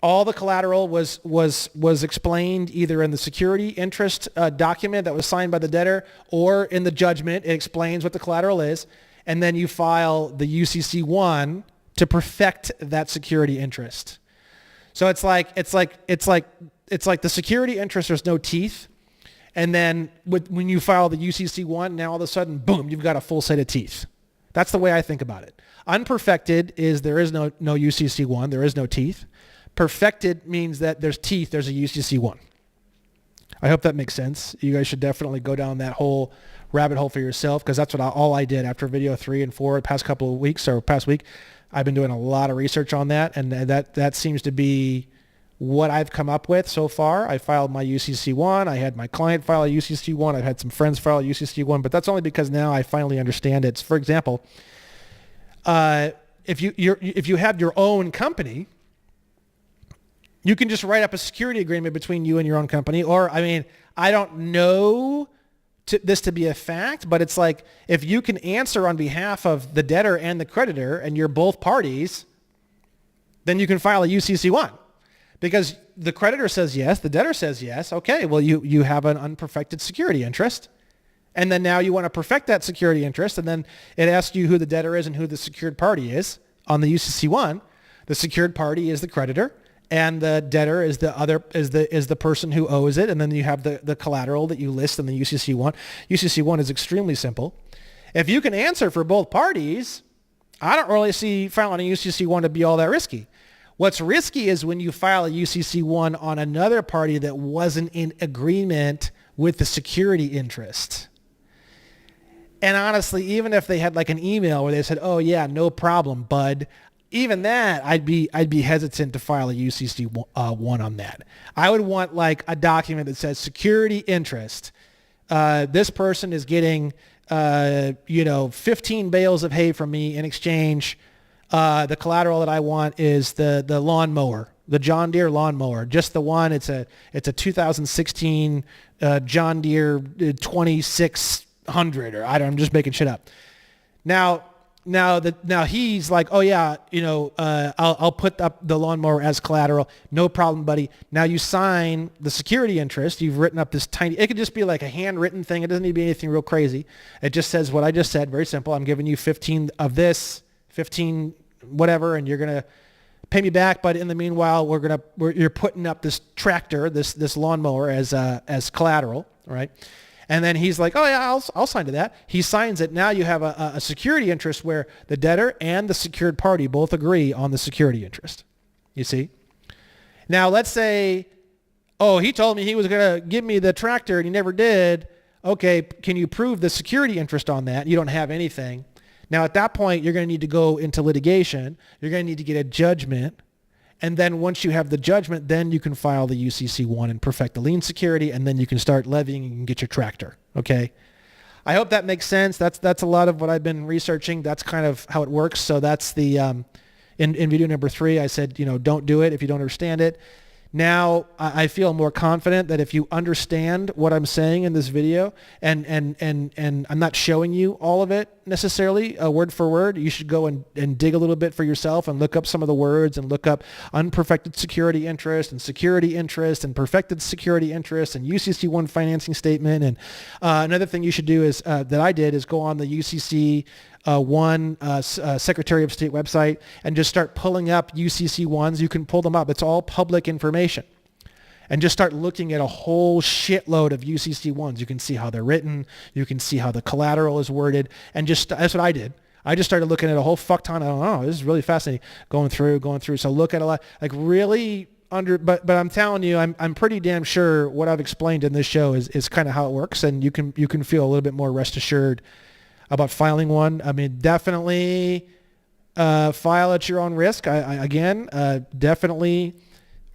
All the collateral was explained either in the security interest document that was signed by the debtor or in the judgment. It explains what the collateral is. And then you file the UCC1 to perfect that security interest. So it's like the security interest, there's no teeth. And then when you file the UCC1, now all of a sudden, boom, you've got a full set of teeth. That's the way I think about it. Unperfected is there is no UCC1, there is no teeth. Perfected means that there's teeth, there's a UCC1. I hope that makes sense. You guys should definitely go down that whole rabbit hole for yourself, because that's all I did after video 3 and 4 the past couple of weeks or past week. I've been doing a lot of research on that, and that seems to be what I've come up with so far. I filed my UCC1. I had my client file a UCC1. I've had some friends file a UCC1, but that's only because now I finally understand it. For example, if you have your own company, you can just write up a security agreement between you and your own company. Or, I don't know this to be a fact, but it's like if you can answer on behalf of the debtor and the creditor and you're both parties, then you can file a UCC1. Because the creditor says yes, the debtor says yes. Okay, well, you have an unperfected security interest. And then now you want to perfect that security interest, and then it asks you who the debtor is and who the secured party is. On the UCC1, the secured party is the creditor, and the debtor is the person who owes it, and then you have the collateral that you list in the UCC1. UCC1 is extremely simple. If you can answer for both parties, I don't really see filing a UCC1 to be all that risky. What's risky is when you file a UCC1 on another party that wasn't in agreement with the security interest. And honestly, even if they had like an email where they said, "Oh yeah, no problem, bud," even that, I'd be hesitant to file a UCC1 on that. I would want like a document that says security interest. This person is getting 15 bales of hay from me in exchange. The collateral that I want is the lawnmower the John Deere lawnmower, just the one. It's a 2016 John Deere 2600, or I'm just making shit up. Now he's like, oh yeah, I'll put up the lawnmower as collateral. No problem, buddy. Now you sign the security interest. You've written up this tiny, it could just be like a handwritten thing. It doesn't need to be anything real crazy. It just says what I just said. Very simple. I'm giving you 15 of this, 15 whatever, and you're going to pay me back. But in the meanwhile, you're putting up this tractor, this lawnmower as collateral, right? And then he's like, oh yeah, I'll sign to that. He signs it. Now you have a security interest where the debtor and the secured party both agree on the security interest. You see? Now let's say, oh, he told me he was going to give me the tractor and he never did. Okay, can you prove the security interest on that? You don't have anything. Now at that point, you're going to need to go into litigation. You're going to need to get a judgment. And then once you have the judgment, then you can file the UCC1 and perfect the lien security, and then you can start levying and get your tractor, okay? I hope that makes sense. That's a lot of what I've been researching. That's kind of how it works. So that's the, in video number 3, I said, don't do it if you don't understand it. Now I feel more confident that if you understand what I'm saying in this video, and I'm not showing you all of it necessarily word for word, you should go and dig a little bit for yourself and look up some of the words and look up unperfected security interest and security interest and perfected security interest and UCC1 financing statement. And another thing you should do is that I did is go on the UCC Secretary of State website and just start pulling up UCC1s. You can pull them up. It's all public information. And just start looking at a whole shitload of UCC1s. You can see how they're written. You can see how the collateral is worded. And that's what I did. I just started looking at a whole fuck ton. Oh, this is really fascinating. Going through. So look at a lot, like really but I'm telling you, I'm pretty damn sure what I've explained in this show is kind of how it works. And you can feel a little bit more rest assured about filing one. I mean, definitely file at your own risk. I definitely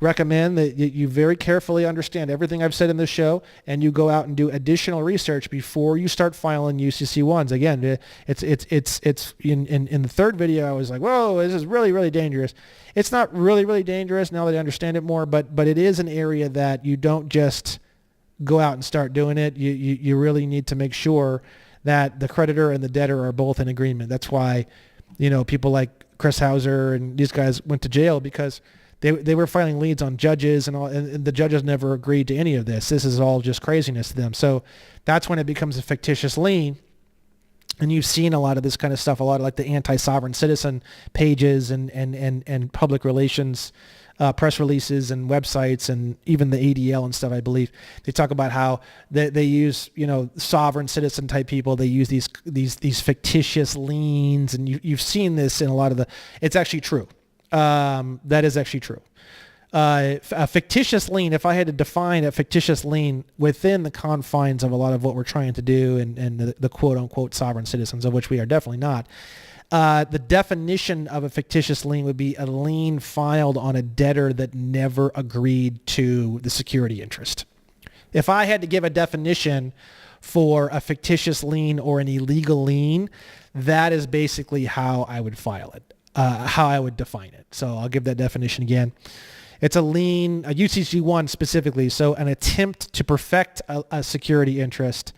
recommend that you very carefully understand everything I've said in this show, and you go out and do additional research before you start filing UCC1s. Again, it's in the third video, I was like, whoa, this is really, really dangerous. It's not really, really dangerous now that I understand it more, but it is an area that you don't just go out and start doing it. You really need to make sure that the creditor and the debtor are both in agreement. That's why, people like Chris Hauser and these guys went to jail, because they were filing liens on judges and all, and the judges never agreed to any of this. This is all just craziness to them. So that's when it becomes a fictitious lien. And you've seen a lot of this kind of stuff, a lot of like the anti-sovereign citizen pages and public relations press releases and websites, and even the ADL and stuff, I believe. They talk about how they use, sovereign citizen type people. They use these fictitious liens, and you've seen this in a lot of it's actually true. That is actually true. A fictitious lien, if I had to define a fictitious lien within the confines of a lot of what we're trying to do and the quote-unquote sovereign citizens, of which we are definitely not, the definition of a fictitious lien would be a lien filed on a debtor that never agreed to the security interest. If I had to give a definition for a fictitious lien or an illegal lien, that is basically how I would file it. How I would define it. So I'll give that definition again. It's a lien, a UCC1 specifically, so an attempt to perfect a security interest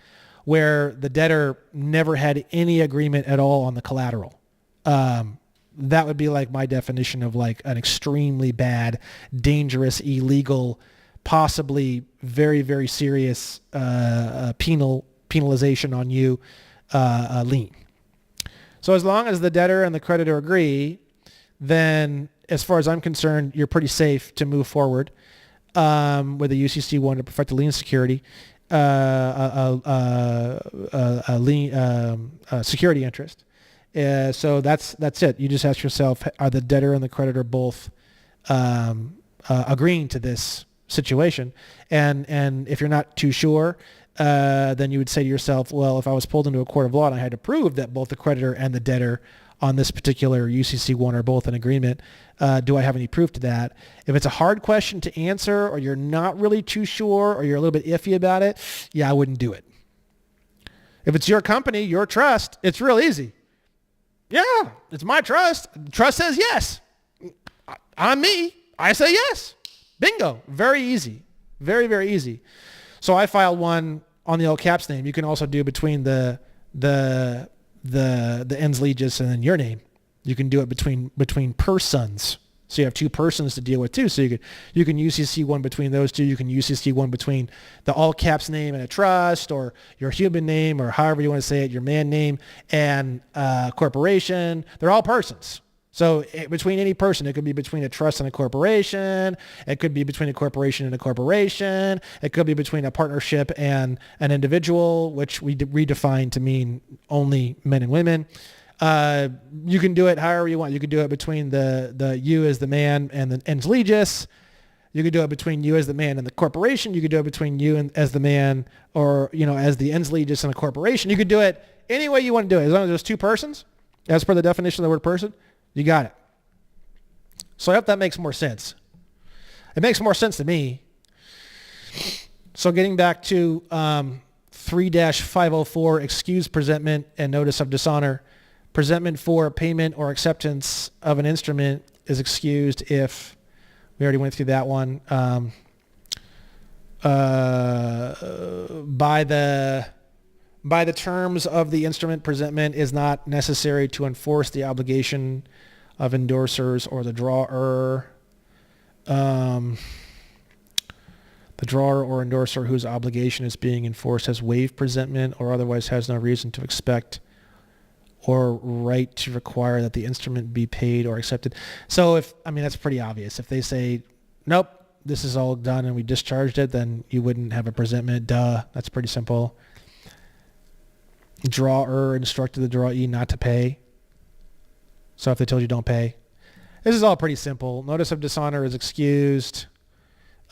where the debtor never had any agreement at all on the collateral. That would be like my definition of like an extremely bad, dangerous, illegal, possibly very, very serious penalization on you lien. So as long as the debtor and the creditor agree, then as far as I'm concerned, you're pretty safe to move forward with a UCC1 to perfect the lien security, security interest. So that's it. You just ask yourself, are the debtor and the creditor both agreeing to this situation? And if you're not too sure, then you would say to yourself, well, if I was pulled into a court of law and I had to prove that both the creditor and the debtor on this particular UCC1 are both in agreement, do I have any proof to that? If it's a hard question to answer, or you're not really too sure, or you're a little bit iffy about it, yeah, I wouldn't do it. If it's your company, your trust, it's real easy. Yeah, it's my trust. Trust says yes. I'm me. I say yes. Bingo. Very easy. Very, very easy. So I filed one on the all caps name. You can also do between the ens legis and then your name. You can do it between persons. So you have two persons to deal with too. So you can UCC one between those two. You can UCC one between the all caps name and a trust, or your human name, or however you want to say it, your man name and corporation. They're all persons. So between any person, it could be between a trust and a corporation. It could be between a corporation and a corporation. It could be between a partnership and an individual, which we redefine to mean only men and women. You can do it however you want. You could do it between the you as the man and the ens legis. You could do it between you as the man and the corporation. You could do it between you and as the man, or as the ens legis and a corporation. You could do it any way you want to do it, as long as there's two persons, as per the definition of the word person. You got it. So I hope that makes more sense. It makes more sense to me. So getting back to 3-504, excuse presentment and notice of dishonor. Presentment for payment or acceptance of an instrument is excused if, we already went through that one, by the terms of the instrument, presentment is not necessary to enforce the obligation of endorsers or the drawer. The drawer or endorser whose obligation is being enforced has waived presentment or otherwise has no reason to expect or right to require that the instrument be paid or accepted. So that's pretty obvious. If they say, nope, this is all done and we discharged it, then you wouldn't have a presentment. Duh. That's pretty simple. Drawer instructed the drawee not to pay. So if they told you don't pay. This is all pretty simple. Notice of dishonor is excused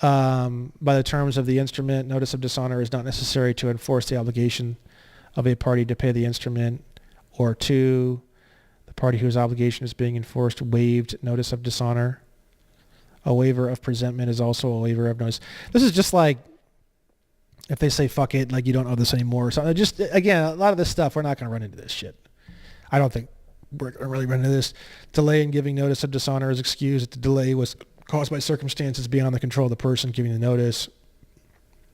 by the terms of the instrument. Notice of dishonor is not necessary to enforce the obligation of a party to pay the instrument. Or 2, the party whose obligation is being enforced waived notice of dishonor. A waiver of presentment is also a waiver of notice. This is just like if they say, fuck it, like you don't owe this anymore. So just, again, a lot of this stuff, we're not going to run into this shit. I don't think we're going to really run into this. Delay in giving notice of dishonor is excused if the delay was caused by circumstances beyond the control of the person giving the notice.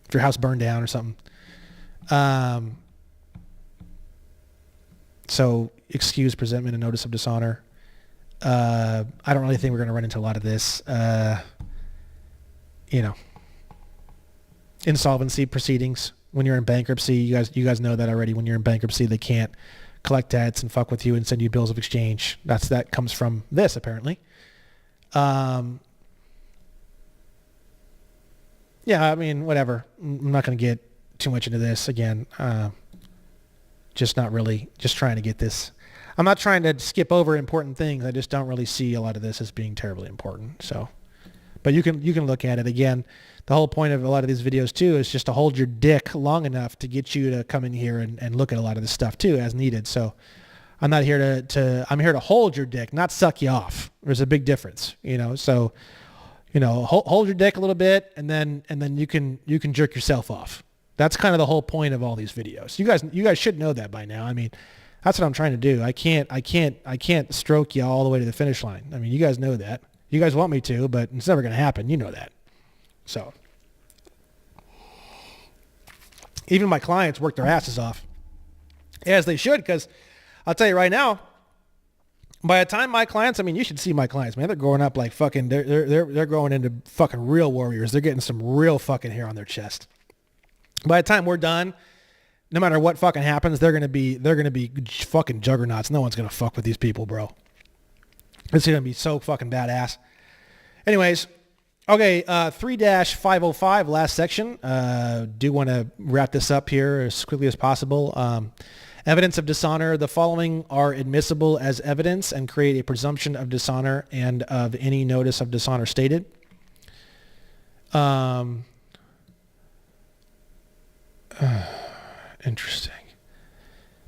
If your house burned down or something. So excuse presentment and notice of dishonor. I don't really think we're going to run into a lot of this. Insolvency proceedings. When you're in bankruptcy, you guys know that already. When you're in bankruptcy, they can't collect debts and fuck with you and send you bills of exchange. That comes from this, apparently. Whatever. I'm not going to get too much into this again. Just trying to get this. I'm not trying to skip over important things. I just don't really see a lot of this as being terribly important. So, but you can look at it again. The whole point of a lot of these videos too is just to hold your dick long enough to get you to come in here and look at a lot of this stuff too as needed. So I'm not here I'm here to hold your dick, not suck you off. There's a big difference, so, hold your dick a little bit and then you can jerk yourself off. That's kind of the whole point of all these videos. You guys should know that by now. That's what I'm trying to do. I can't stroke you all the way to the finish line. You guys know that. You guys want me to, but it's never going to happen. You know that. So even my clients work their asses off, as they should, because I'll tell you right now, by the time my clients, you should see my clients, man. They're growing up like fucking. They're growing into fucking real warriors. They're getting some real fucking hair on their chest. By the time we're done, no matter what fucking happens, they're gonna be fucking juggernauts. No one's gonna fuck with these people, bro. It's gonna be so fucking badass. Anyways, okay, 3-505, last section. Do want to wrap this up here as quickly as possible. Evidence of dishonor. The following are admissible as evidence and create a presumption of dishonor and of any notice of dishonor stated. Interesting.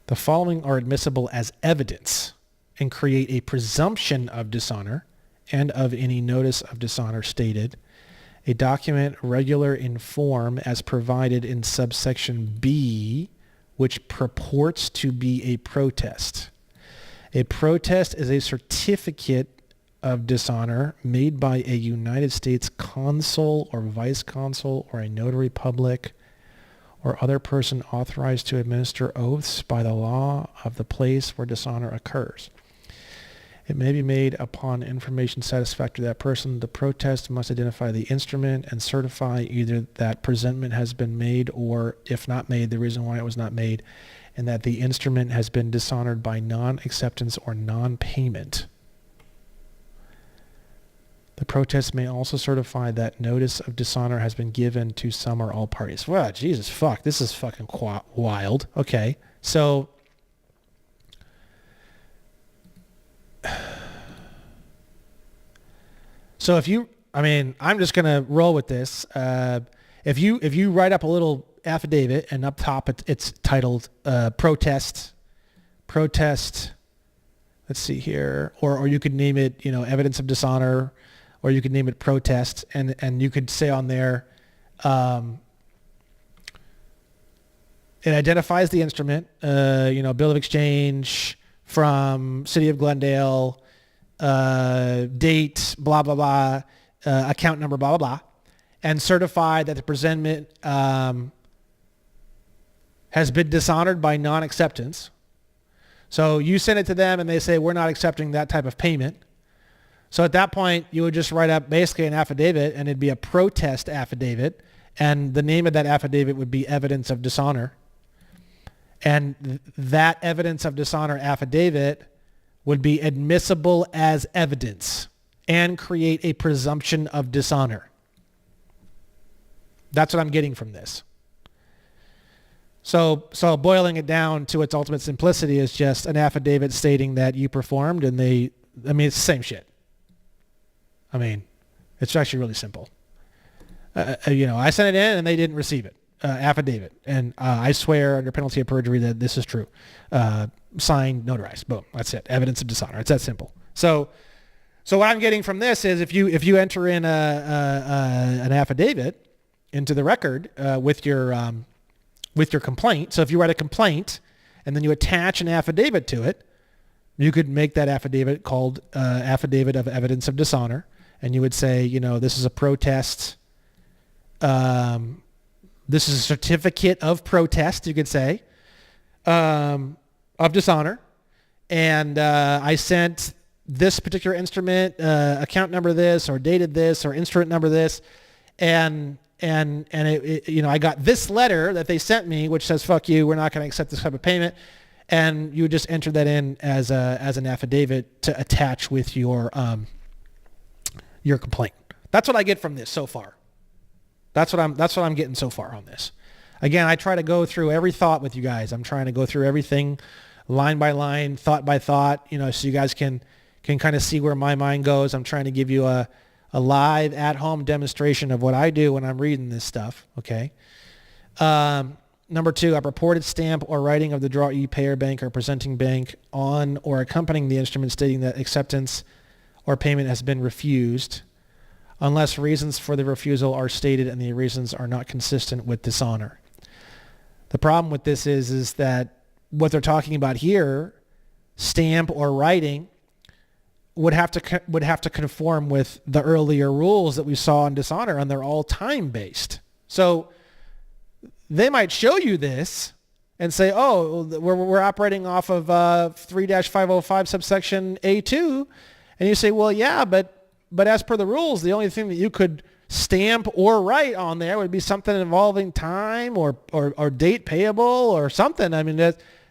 The following are admissible as evidence and create a presumption of dishonor and of any notice of dishonor stated. A document regular in form as provided in subsection B, which purports to be a protest. A protest is a certificate of dishonor made by a United States consul or vice consul or a notary public or other person authorized to administer oaths by the law of the place where dishonor occurs. It may be made upon information satisfactory to that person. The protest must identify the instrument and certify either that presentment has been made or, if not made, the reason why it was not made, and that the instrument has been dishonored by non-acceptance or non-payment. The protest may also certify that notice of dishonor has been given to some or all parties. Well, Jesus, fuck. This is fucking wild. Okay. So if you, I'm just going to roll with this. If you write up a little affidavit and up top it's titled protest, let's see here, or you could name it, evidence of dishonor, or you could name it protest, and you could say on there, it identifies the instrument, bill of exchange from City of Glendale, date, blah, blah, blah, account number, blah, blah, blah, and certify that the presentment has been dishonored by non-acceptance. So you send it to them and they say, we're not accepting that type of payment. So at that point, you would just write up basically an affidavit, and it'd be a protest affidavit, and the name of that affidavit would be evidence of dishonor. And that evidence of dishonor affidavit would be admissible as evidence and create a presumption of dishonor. That's what I'm getting from this. So boiling it down to its ultimate simplicity is just an affidavit stating that you performed, and it's the same shit. It's actually really simple. I sent it in and they didn't receive it. Affidavit. And I swear under penalty of perjury that this is true. Signed, notarized. Boom. That's it. Evidence of dishonor. It's that simple. So what I'm getting from this is if you enter in an affidavit into the record with your complaint. So if you write a complaint and then you attach an affidavit to it, you could make that affidavit called affidavit of evidence of dishonor. And you would say, this is a protest. This is a certificate of protest, you could say, of dishonor. And I sent this particular instrument, account number this, or dated this, or instrument number this. And I got this letter that they sent me, which says, fuck you, we're not going to accept this type of payment. And you just enter that in as an affidavit to attach with your complaint. That's what I get from this so far. That's what I'm getting so far on this. Again, I try to go through every thought with you guys. I'm trying to go through everything line by line, thought by thought, so you guys can kind of see where my mind goes. I'm trying to give you a live at-home demonstration of what I do when I'm reading this stuff, okay? Number 2, a purported stamp or writing of the drawee payer bank or presenting bank on or accompanying the instrument stating that acceptance or payment has been refused unless reasons for the refusal are stated and the reasons are not consistent with dishonor. The problem with this is that what they're talking about here, stamp or writing, would have to conform with the earlier rules that we saw in dishonor, and they're all time-based. So they might show you this and say, oh, we're operating off of 3-505 subsection A2, and you say, well, yeah, but as per the rules, the only thing that you could stamp or write on there would be something involving time or date payable or something.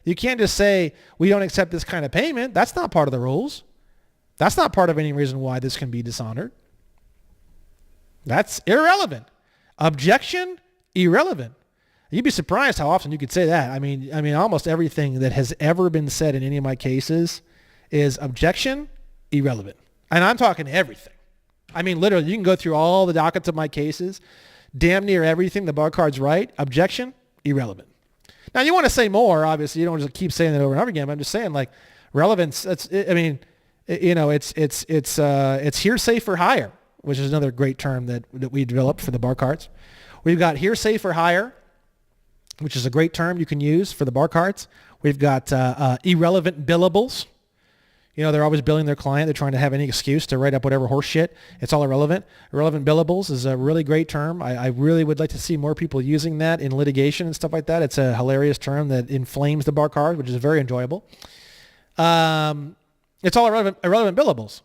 You can't just say, we don't accept this kind of payment. That's not part of the rules. That's not part of any reason why this can be dishonored. That's irrelevant. Objection, irrelevant. You'd be surprised how often you could say that. Almost everything that has ever been said in any of my cases is objection, irrelevant. And I'm talking everything. Literally, you can go through all the dockets of my cases, damn near everything the bar card's right, objection, irrelevant. Now, you want to say more, obviously. You don't just keep saying that over and over again, but I'm just saying, relevance, it's hearsay for hire, which is another great term that we developed for the bar cards. We've got hearsay for hire, which is a great term you can use for the bar cards. We've got irrelevant billables. They're always billing their client. They're trying to have any excuse to write up whatever horse shit. It's all irrelevant. Irrelevant billables is a really great term. I really would like to see more people using that in litigation and stuff like that. It's a hilarious term that inflames the bar card, which is very enjoyable. It's all irrelevant billables.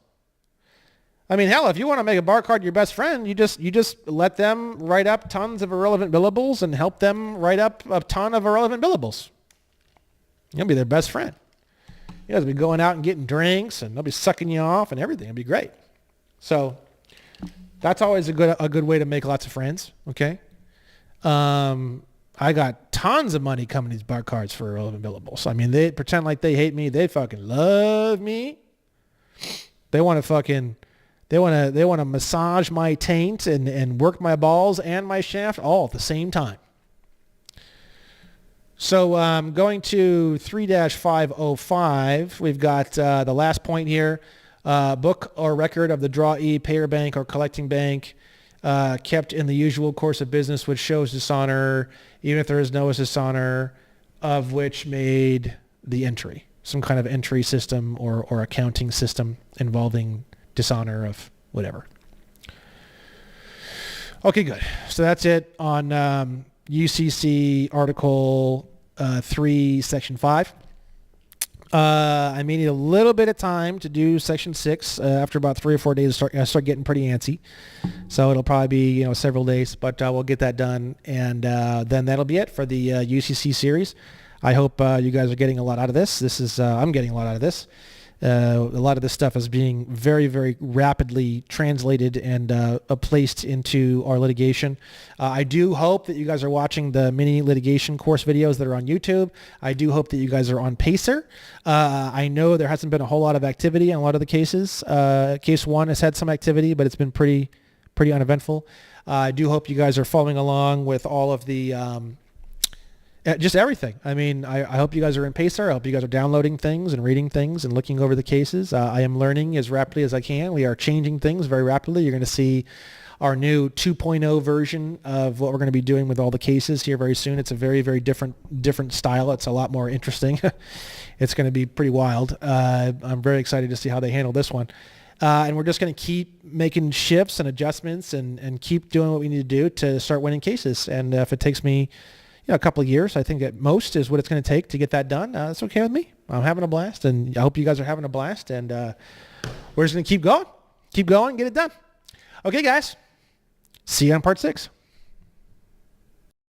I mean, hell, if you want to make a bar card your best friend, you just let them write up tons of irrelevant billables and help them write up a ton of irrelevant billables. You'll be their best friend. You guys will be going out and getting drinks, and they'll be sucking you off and everything. It'll be great. So that's always a good way to make lots of friends. Okay. I got tons of money coming to these bar cards for irrelevant billables. I mean, they pretend like they hate me. They fucking love me. They want to massage my taint and work my balls and my shaft all at the same time. So going to 3-505, we've got the last point here. Book or record of the drawee, payer bank, or collecting bank kept in the usual course of business, which shows dishonor, even if there is no dishonor, of which made the entry. Some kind of entry system or accounting system involving dishonor of whatever. Okay, good. So that's it on UCC Article 3, Section 5. I may need a little bit of time to do Section 6. After about 3 or 4 days, I start getting pretty antsy. So it'll probably be several days, but we'll get that done, and then that'll be it for the UCC series. I hope you guys are getting a lot out of this. I'm getting a lot out of this. A lot of this stuff is being very, very rapidly translated and placed into our litigation. I do hope that you guys are watching the mini litigation course videos that are on YouTube. I do hope that you guys are on Pacer. I know there hasn't been a whole lot of activity on a lot of the cases. Case 1 has had some activity, but it's been pretty uneventful. I do hope you guys are following along with all of the just everything. I mean, I hope you guys are in Pacer. I hope you guys are downloading things and reading things and looking over the cases. I am learning as rapidly as I can. We are changing things very rapidly. You're going to see our new 2.0 version of what we're going to be doing with all the cases here very soon. It's a very, very different style. It's a lot more interesting. It's going to be pretty wild. I'm very excited to see how they handle this one. And we're just going to keep making shifts and adjustments and keep doing what we need to do to start winning cases. And if it takes me a couple of years, I think at most is what it's going to take to get that done. That's okay with me. I'm having a blast, and I hope you guys are having a blast. And we're just going to keep going, get it done. Okay, guys. See you on part 6.